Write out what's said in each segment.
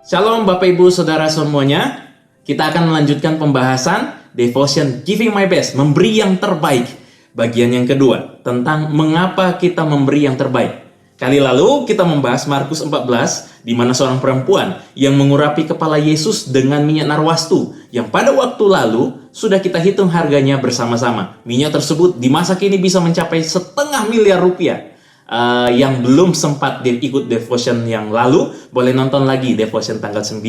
Shalom Bapak Ibu Saudara semuanya. Kita akan melanjutkan pembahasan Devotion Giving My Best, memberi yang terbaik. Bagian yang kedua, tentang mengapa kita memberi yang terbaik. Kali lalu kita membahas Markus 14, di mana seorang perempuan yang mengurapi kepala Yesus dengan minyak narwastu, yang pada waktu lalu sudah kita hitung harganya bersama-sama. Minyak tersebut di masa kini bisa mencapai $500 miliar. Yang belum sempat ikut devotion yang lalu, boleh nonton lagi devotion tanggal 9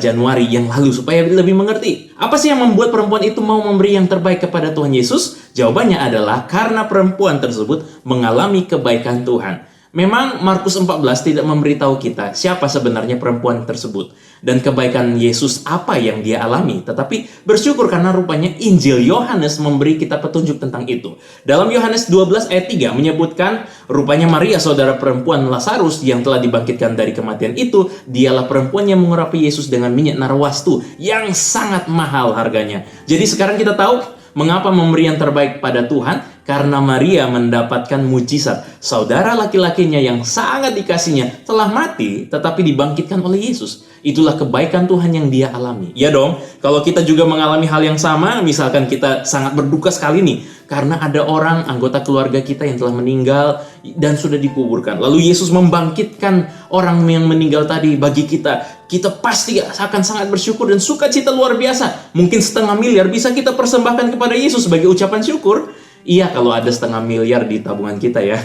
Januari yang lalu supaya lebih mengerti. Apa sih yang membuat perempuan itu mau memberi yang terbaik kepada Tuhan Yesus? Jawabannya adalah karena perempuan tersebut mengalami kebaikan Tuhan. Memang Markus 14 tidak memberitahu kita siapa sebenarnya perempuan tersebut dan kebaikan Yesus apa yang dia alami. Tetapi bersyukur karena rupanya Injil Yohanes memberi kita petunjuk tentang itu. Dalam Yohanes 12 ayat 3 menyebutkan rupanya Maria saudara perempuan Lazarus yang telah dibangkitkan dari kematian itu, dialah perempuan yang mengurapi Yesus dengan minyak narwastu yang sangat mahal harganya. Jadi sekarang kita tahu mengapa memberi yang terbaik pada Tuhan? Karena Maria mendapatkan mujizat. Saudara laki-lakinya yang sangat dikasihnya telah mati tetapi dibangkitkan oleh Yesus. Itulah kebaikan Tuhan yang dia alami. Ya dong, kalau kita juga mengalami hal yang sama, misalkan kita sangat berduka sekali nih karena ada orang anggota keluarga kita yang telah meninggal dan sudah dikuburkan. Lalu Yesus membangkitkan orang yang meninggal tadi bagi kita. Kita pasti akan sangat bersyukur dan sukacita luar biasa. Mungkin $500 miliar bisa kita persembahkan kepada Yesus sebagai ucapan syukur. Iya, kalau ada $500 miliar di tabungan kita ya.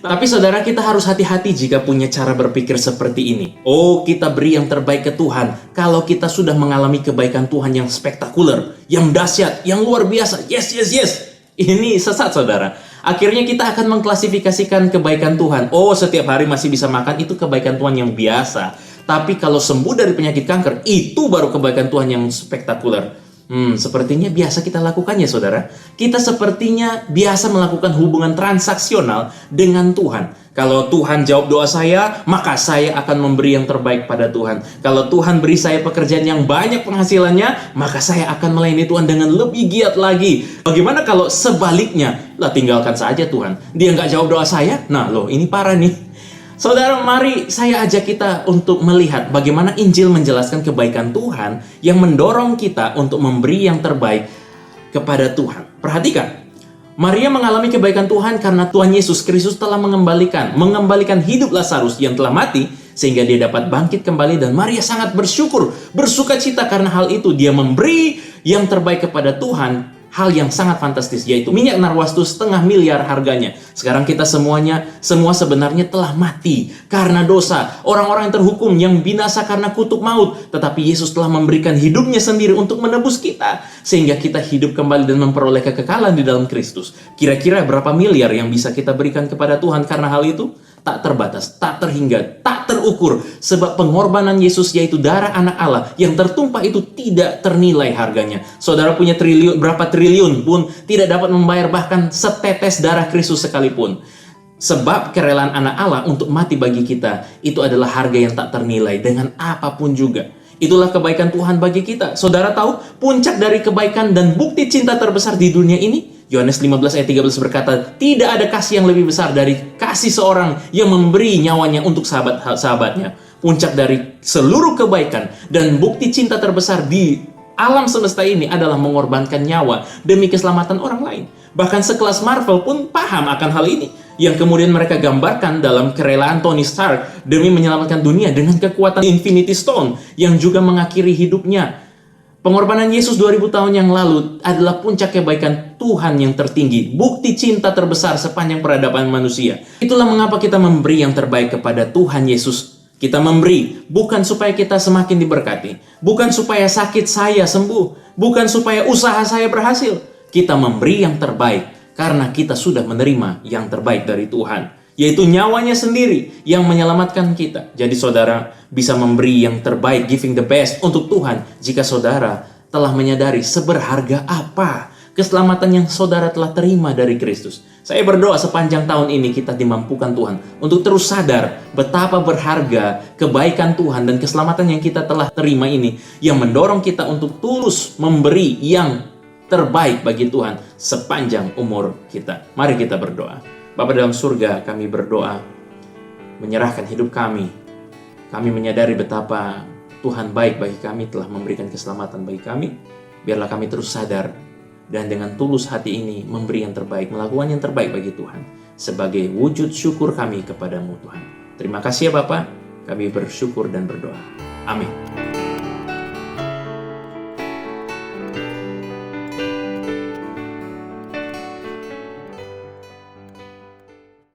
Tapi saudara, kita harus hati-hati jika punya cara berpikir seperti ini. Oh, kita beri yang terbaik ke Tuhan kalau kita sudah mengalami kebaikan Tuhan yang spektakuler, yang dahsyat, yang luar biasa. Yes, yes, yes. Ini sesat saudara. Akhirnya kita akan mengklasifikasikan kebaikan Tuhan. Oh, setiap hari masih bisa makan, itu kebaikan Tuhan yang biasa. Tapi kalau sembuh dari penyakit kanker, itu baru kebaikan Tuhan yang spektakuler. Sepertinya biasa kita lakukannya saudara. Kita sepertinya biasa melakukan hubungan transaksional dengan Tuhan. Kalau Tuhan jawab doa saya, maka saya akan memberi yang terbaik pada Tuhan. Kalau Tuhan beri saya pekerjaan yang banyak penghasilannya, maka saya akan melayani Tuhan dengan lebih giat lagi. Bagaimana kalau sebaliknya? Lah tinggalkan saja Tuhan. Dia nggak jawab doa saya? Nah loh, ini parah nih. Saudara, mari saya ajak kita untuk melihat bagaimana Injil menjelaskan kebaikan Tuhan yang mendorong kita untuk memberi yang terbaik kepada Tuhan. Perhatikan, Maria mengalami kebaikan Tuhan karena Tuhan Yesus Kristus telah mengembalikan hidup Lazarus yang telah mati sehingga dia dapat bangkit kembali, dan Maria sangat bersyukur, bersukacita karena hal itu. Dia memberi yang terbaik kepada Tuhan. Hal yang sangat fantastis, yaitu minyak narwastu $500 miliar harganya. Sekarang kita semua sebenarnya telah mati karena dosa. Orang-orang yang terhukum, yang binasa karena kutuk maut. Tetapi Yesus telah memberikan hidupnya sendiri untuk menebus kita. Sehingga kita hidup kembali dan memperoleh kekekalan di dalam Kristus. Kira-kira berapa miliar yang bisa kita berikan kepada Tuhan karena hal itu? Tak terbatas, tak terhingga, tak terukur. Sebab pengorbanan Yesus, yaitu darah anak Allah yang tertumpah itu tidak ternilai harganya. Saudara punya berapa triliun pun tidak dapat membayar bahkan setetes darah Kristus sekalipun. Sebab kerelaan anak Allah untuk mati bagi kita, itu adalah harga yang tak ternilai dengan apapun juga. Itulah kebaikan Tuhan bagi kita. Saudara tahu puncak dari kebaikan dan bukti cinta terbesar di dunia ini? Yohanes 15 ayat 13 berkata, tidak ada kasih yang lebih besar dari kasih seorang yang memberi nyawanya untuk sahabat-sahabatnya. Puncak dari seluruh kebaikan dan bukti cinta terbesar di alam semesta ini adalah mengorbankan nyawa demi keselamatan orang lain. Bahkan sekelas Marvel pun paham akan hal ini, yang kemudian mereka gambarkan dalam kerelaan Tony Stark demi menyelamatkan dunia dengan kekuatan Infinity Stone yang juga mengakhiri hidupnya. Pengorbanan Yesus 2000 tahun yang lalu adalah puncak kebaikan Tuhan yang tertinggi, bukti cinta terbesar sepanjang peradaban manusia. Itulah mengapa kita memberi yang terbaik kepada Tuhan Yesus. Kita memberi bukan supaya kita semakin diberkati, bukan supaya sakit saya sembuh, bukan supaya usaha saya berhasil. Kita memberi yang terbaik karena kita sudah menerima yang terbaik dari Tuhan, yaitu nyawanya sendiri yang menyelamatkan kita. Jadi saudara bisa memberi yang terbaik, giving the best untuk Tuhan, jika saudara telah menyadari seberharga apa keselamatan yang saudara telah terima dari Kristus. Saya berdoa sepanjang tahun ini kita dimampukan Tuhan untuk terus sadar betapa berharga kebaikan Tuhan dan keselamatan yang kita telah terima ini, yang mendorong kita untuk tulus memberi yang terbaik bagi Tuhan sepanjang umur kita. Mari kita berdoa. Bapa dalam surga, kami berdoa menyerahkan hidup kami Kami menyadari betapa Tuhan baik bagi kami, telah memberikan keselamatan bagi kami. Biarlah kami terus sadar dan dengan tulus hati ini memberi yang terbaik, melakukan yang terbaik bagi Tuhan sebagai wujud syukur kami kepadamu Tuhan. Terima kasih ya Bapa, kami bersyukur dan berdoa. Amin.